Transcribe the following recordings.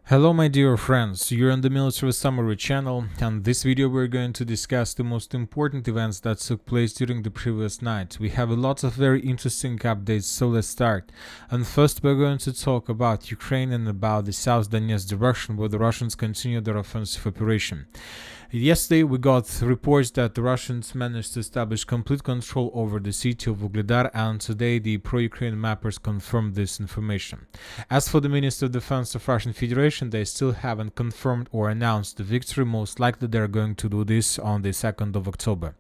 Hello my dear friends, you're on the Military Summary channel, and this video we're going to discuss the most important events that took place during the previous night. We have a lot of very interesting updates, so let's start. And first we're going to talk about Ukraine and about the South Donetsk direction where the Russians continue their offensive operation. Yesterday we got reports that the Russians managed to establish complete control over the city of Vuhledar, and today the pro-Ukraine mappers confirmed this information. As for the Minister of Defense of Russian Federation, they still haven't confirmed or announced the victory. Most likely they're going to do this on the 2nd of October.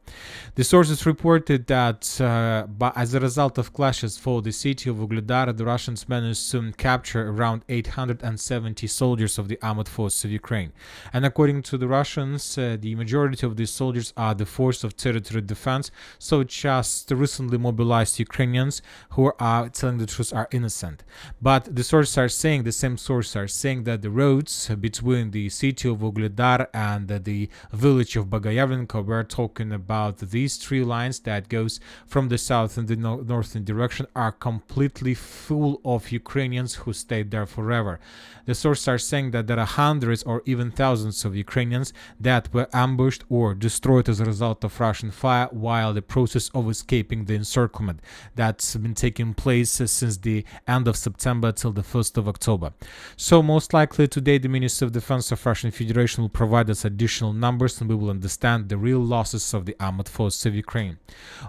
The sources reported that as a result of clashes for the city of Vuhledar, the Russians managed to capture around 870 soldiers of the armed forces of Ukraine. And according to the Russians, the majority of these soldiers are the force of territory defense, so just recently mobilized Ukrainians who are telling the truth are innocent. But the sources are saying, the same sources are saying that the roads between the city of Vuhledar and the village of Bagayavlenka, we're talking about these three lines that goes from the south and the northern direction, are completely full of Ukrainians who stayed there forever. The sources are saying that there are hundreds or even thousands of Ukrainians that were ambushed or destroyed as a result of Russian fire while the process of escaping the encirclement that's been taking place since the end of September till the 1st of October. So most likely today the Minister of Defense of Russian Federation will provide us additional numbers and we will understand the real losses of the armed forces of Ukraine.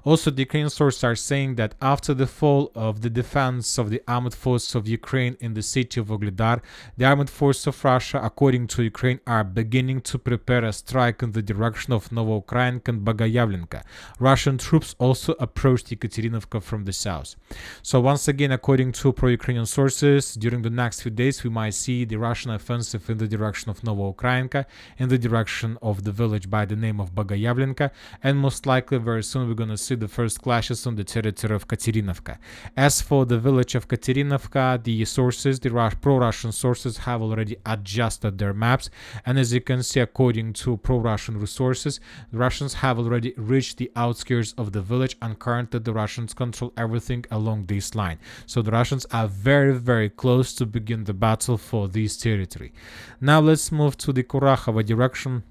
Also, the Ukrainian sources are saying that after the fall of the defense of the armed forces of Ukraine in the city of Vuhledar, the armed forces of Russia, according to Ukraine, are beginning to prepare a strike in the direction of Vovchansk and Bagayavlenka. Russian troops also approached Yekaterinovka from the south. So once again, according to pro-Ukrainian sources, during the next few days we might see the Russian offensive in the direction of Vovchansk, in the direction of the village by the name of Bagayavlenka, and most likely very soon we're going to see the first clashes on the territory of Katerinovka. As for the village of Katerinovka, the sources, the pro-Russian sources, have already adjusted their maps, and as you can see, according to pro-Russian resources, the Russians have already reached the outskirts of the village, and currently the Russians control everything along this line. So the Russians are very close to begin the battle for this territory. Now let's move to the Kurakhove direction.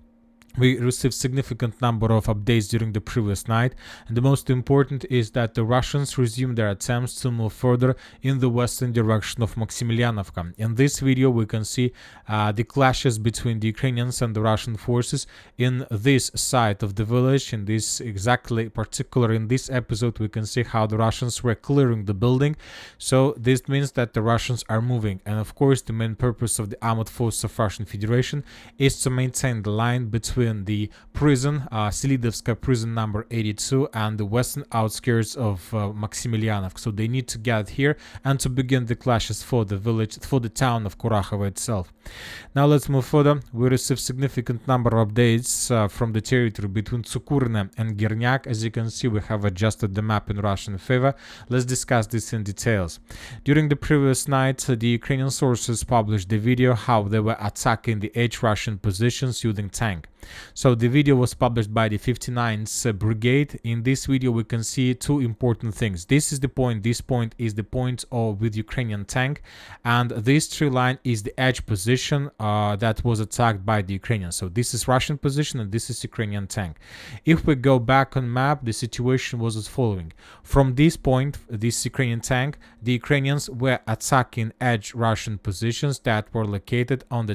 We received significant number of updates during the previous night, and the most important is that the Russians resumed their attempts to move further in the western direction of Maximilianovka. In this video we can see the clashes between the Ukrainians and the Russian forces in this side of the village. In this particular in this episode we can see how the Russians were clearing the building. So this means that the Russians are moving, and of course the main purpose of the armed forces of Russian Federation is to maintain the line between the prison, Selydovska prison number 82, and the western outskirts of Maximilianovsk. So they need to get here and to begin the clashes for the village, for the town of Kurakhove itself. Now let's move further. We received significant number of updates from the territory between Tsukurine and Girnyak. As you can see, we have adjusted the map in Russian favor. Let's discuss this in details. During the previous night, the Ukrainian sources published the video how they were attacking the 8 Russian positions using tank. So the video was published by the 59th Brigade. In this video we can see two important things. This is the point, this point is the point with Ukrainian tank, and this tree line is the edge position that was attacked by the Ukrainians. So this is Russian position and this is Ukrainian tank. If we go back on map, the situation was as following. From this point, this Ukrainian tank, the Ukrainians were attacking edge Russian positions that were located on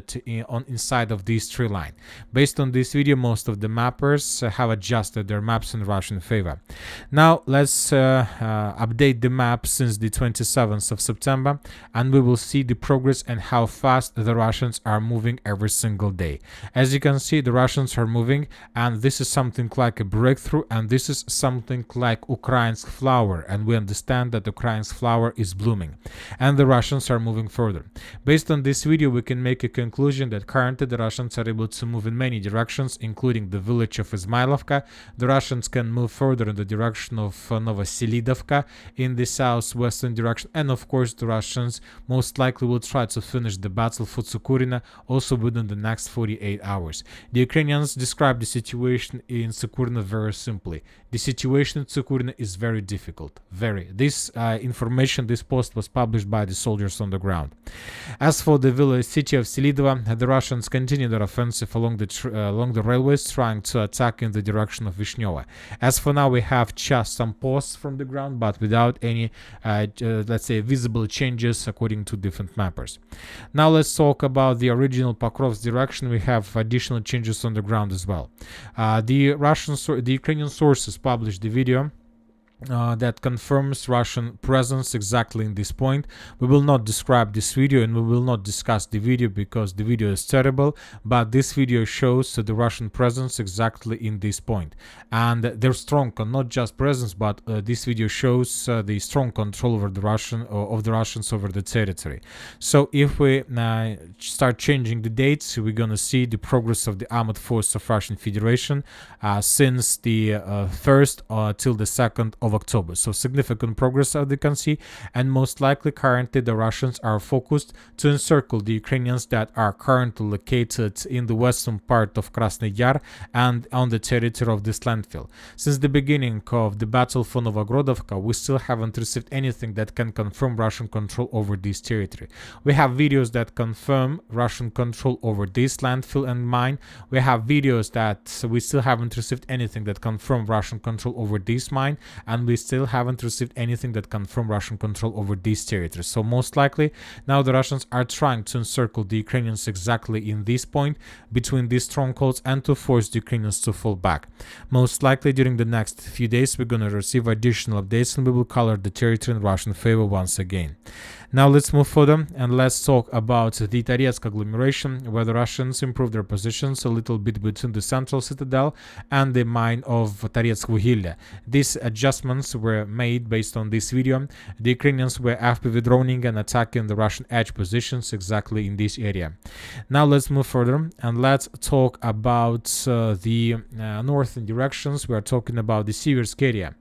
inside of this tree line. Based on this video, most of the mappers have adjusted their maps in Russian favor. Now let's update the map since the 27th of September, and we will see the progress and how fast the Russians are moving every single day. As you can see, the Russians are moving, and this is something like a breakthrough, and this is something like Ukraine's flower, and we understand that Ukraine's flower is blooming, and the Russians are moving further. Based on this video, we can make a conclusion that currently the Russians are able to move in many directions directions, including the village of Izmailovka. The Russians can move further in the direction of Novoselidovka in the southwestern direction, and of course the Russians most likely will try to finish the battle for Tsukurine also within the next 48 hours. The Ukrainians describe the situation in Tsukurine very simply. The situation in Tsukurine is very difficult. This information, this post was published by the soldiers on the ground. As for the village city of Selydove, the Russians continue their offensive along the railways, trying to attack in the direction of Vishnyovo. As for now, we have just some posts from the ground, but without any, let's say, visible changes according to different mappers. Now let's talk about the original Pokrovsk direction. We have additional changes on the ground as well. The Ukrainian sources published the video that confirms Russian presence exactly in this point. We will not describe this video and we will not discuss the video because the video is terrible, but this video shows the Russian presence exactly in this point, and their strong, not just presence, but this video shows the strong control over the Russians over the territory. So if we start changing the dates, we're gonna see the progress of the armored force of Russian Federation since the 1st till the 2nd of October. So significant progress, as you can see, and most likely currently the Russians are focused to encircle the Ukrainians that are currently located in the western part of Krasny Yar and on the territory of this landfill. Since the beginning of the battle for Novogrodovka, we still haven't received anything that can confirm Russian control over this territory. We have videos that confirm Russian control over this landfill and mine. We have videos that we still haven't received anything that confirm Russian control over this mine, and we still haven't received anything that confirm Russian control over these territories. So most likely now the Russians are trying to encircle the Ukrainians exactly in this point between these strongholds and to force the Ukrainians to fall back. Most likely during the next few days we're going to receive additional updates and we will color the territory in Russian favor once again. Now let's move further and let's talk about the Toretsk agglomeration, where the Russians improved their positions a little bit between the central citadel and the mine of Toretsk Vuhledar. These adjustments were made based on this video. The Ukrainians were FPV droning and attacking the Russian edge positions exactly in this area. Now let's move further and let's talk about the northern directions. We are talking about the Siversk area.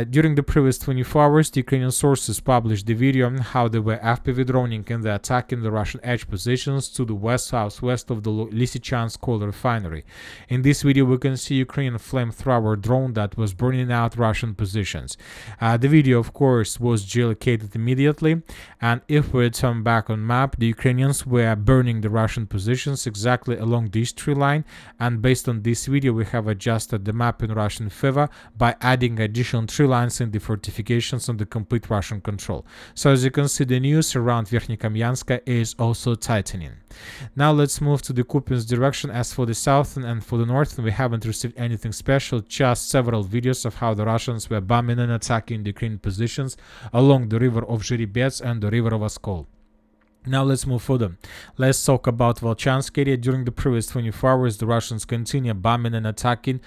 During the previous 24 hours, the Ukrainian sources published the video how they were FPV droning and they attacking the Russian edge positions to the west-southwest of the Vovchansk coal refinery. In this video, we can see Ukrainian flamethrower drone that was burning out Russian positions. The video, of course, was geolocated immediately, and if we turn back on map, the Ukrainians were burning the Russian positions exactly along this tree line, and based on this video, we have adjusted the map in Russian favor by adding additional tree lines in the fortifications on the complete Russian control. So as you can see, the news around Verkhnyokamyanska is also tightening. Now let's move to the Kupiansk direction. As for the southern and for the northern, we haven't received anything special, just several videos of how the Russians were bombing and attacking the Ukrainian positions along the river of Zhiribets and the river of Oskol. Now let's move further. Let's talk about Vovchansk area. During the previous 24 hours, the Russians continue bombing and attacking,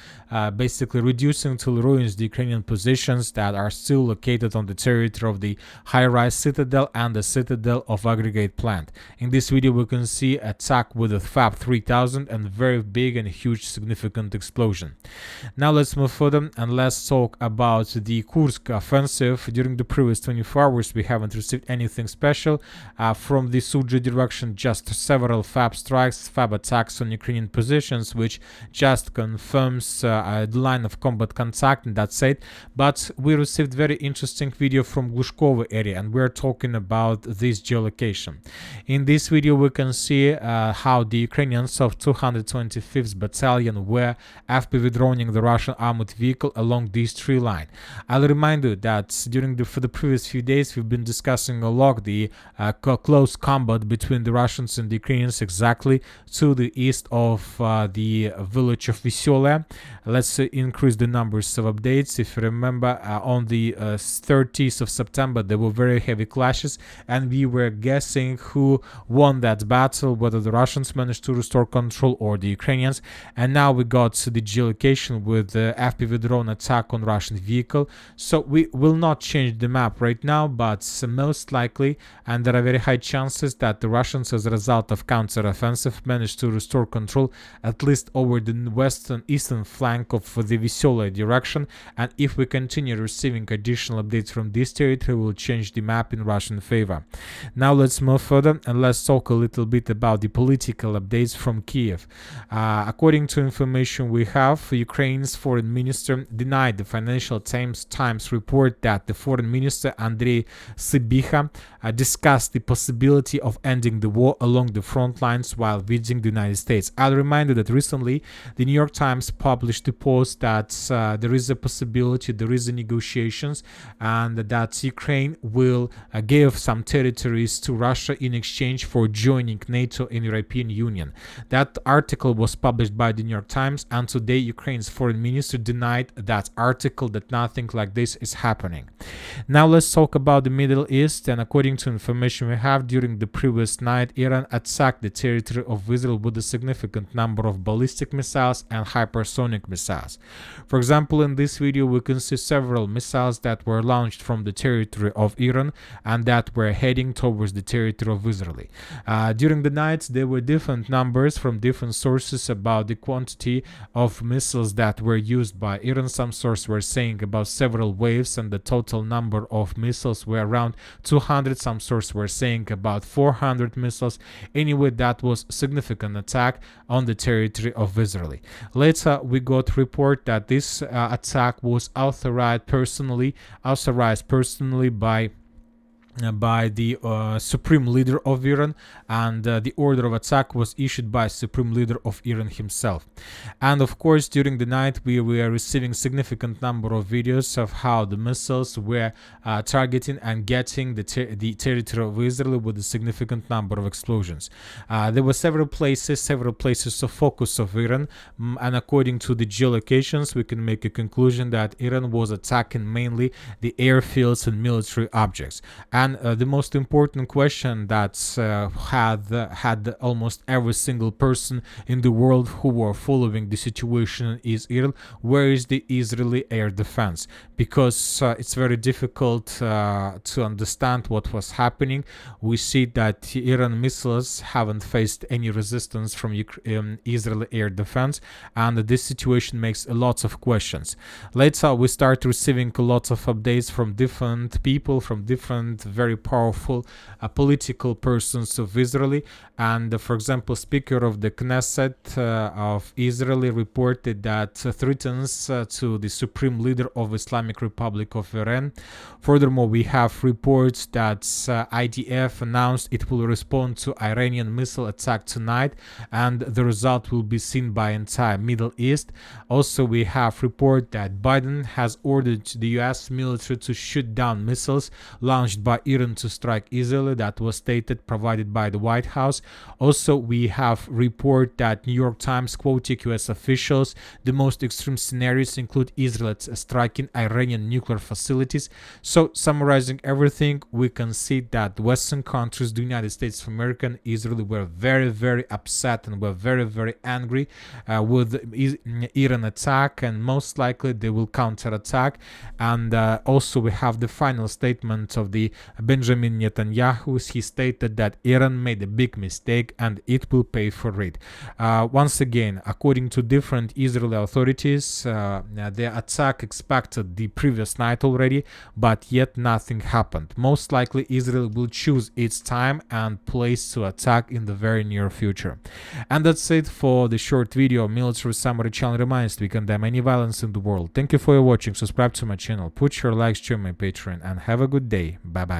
basically reducing to ruins the Ukrainian positions that are still located on the territory of the high-rise citadel and the citadel of aggregate plant. In this video, we can see attack with a FAB 3000 and very big and huge significant explosion. Now let's move further and let's talk about the Kursk offensive. During the previous 24 hours, we haven't received anything special from the Sudzha direction, just several FAB strikes, FAB attacks on Ukrainian positions, which just confirms the line of combat contact, and that's it. But we received very interesting video from Kurakhove area, and we're talking about this geolocation. In this video, we can see how the Ukrainians of 225th Battalion were FPV droning the Russian armored vehicle along this tree line. I'll remind you that for the previous few days, we've been discussing a lot the close combat between the Russians and the Ukrainians exactly to the east of the village of Veselaya. Let's increase the numbers of updates. If you remember, on the 30th of September, there were very heavy clashes, and we were guessing who won that battle, whether the Russians managed to restore control or the Ukrainians. And now we got the geolocation with the FPV drone attack on Russian vehicle. So we will not change the map right now, but most likely, and there are very high chances announces that the Russians, as a result of counter-offensive, managed to restore control at least over the western eastern flank of the Veselaya direction, and if we continue receiving additional updates from this territory, we'll change the map in Russian favor. Now let's move further and let's talk a little bit about the political updates from Kiev. According to information we have, Ukraine's foreign minister denied the Financial Times report that the foreign minister Andrei Sybiha discussed the possibility of ending the war along the front lines while visiting the United States. I'll remind you that recently the New York Times published a post that there is a possibility, there is a negotiations, and that Ukraine will give some territories to Russia in exchange for joining NATO and European Union. That article was published by the New York Times, and today Ukraine's foreign minister denied that article, that nothing like this is happening. Now let's talk about the Middle East, and according to information we have, during the previous night, Iran attacked the territory of Israel with a significant number of ballistic missiles and hypersonic missiles. For example, in this video we can see several missiles that were launched from the territory of Iran and that were heading towards the territory of Israel. During the night there were different numbers from different sources about the quantity of missiles that were used by Iran. Some sources were saying about several waves and the total number of missiles were around 200. Some sources were saying about 400 missiles. Anyway, that was a significant attack on the territory of Israel. Later we got report that this attack was authorized personally by the supreme leader of Iran, and the order of attack was issued by supreme leader of Iran himself. And of course, during the night we were receiving significant number of videos of how the missiles were targeting and getting the territory of Israel with a significant number of explosions. There were several places of focus of Iran, and according to the geolocations we can make a conclusion that Iran was attacking mainly the airfields and military objects. And the most important question that had almost every single person in the world who were following the situation is Iran: where is the Israeli air defense? Because it's very difficult to understand what was happening. We see that Iran missiles haven't faced any resistance from Israeli air defense, and this situation makes a lot of questions. Later we start receiving a lot of updates from different people, from different very powerful political persons of Israel. And for example, Speaker of the Knesset of Israel reported that threatens to the supreme leader of Islamic Republic of Iran. Furthermore, we have reports that IDF announced it will respond to Iranian missile attack tonight, and the result will be seen by entire Middle East. Also, we have report that Biden has ordered the US military to shoot down missiles launched by Iran to strike Israel. That was stated, provided by the White House. Also, we have report that New York Times quoting US officials, the most extreme scenarios include Israel striking Iranian nuclear facilities. So, summarizing everything, we can see that Western countries, the United States of America and Israel, were very, very upset and were very, very angry with Iran attack, and most likely they will counterattack. And also we have the final statement of the Benjamin Netanyahu. He stated that Iran made a big mistake and it will pay for it. Once again, according to different Israeli authorities, the attack expected the previous night already, but yet nothing happened. Most likely Israel will choose its time and place to attack in the very near future. And that's it for the short video. Military Summary channel reminds we condemn any violence in the world. Thank you for your watching. Subscribe to my channel, put your likes, join my Patreon, and have a good day. Bye bye.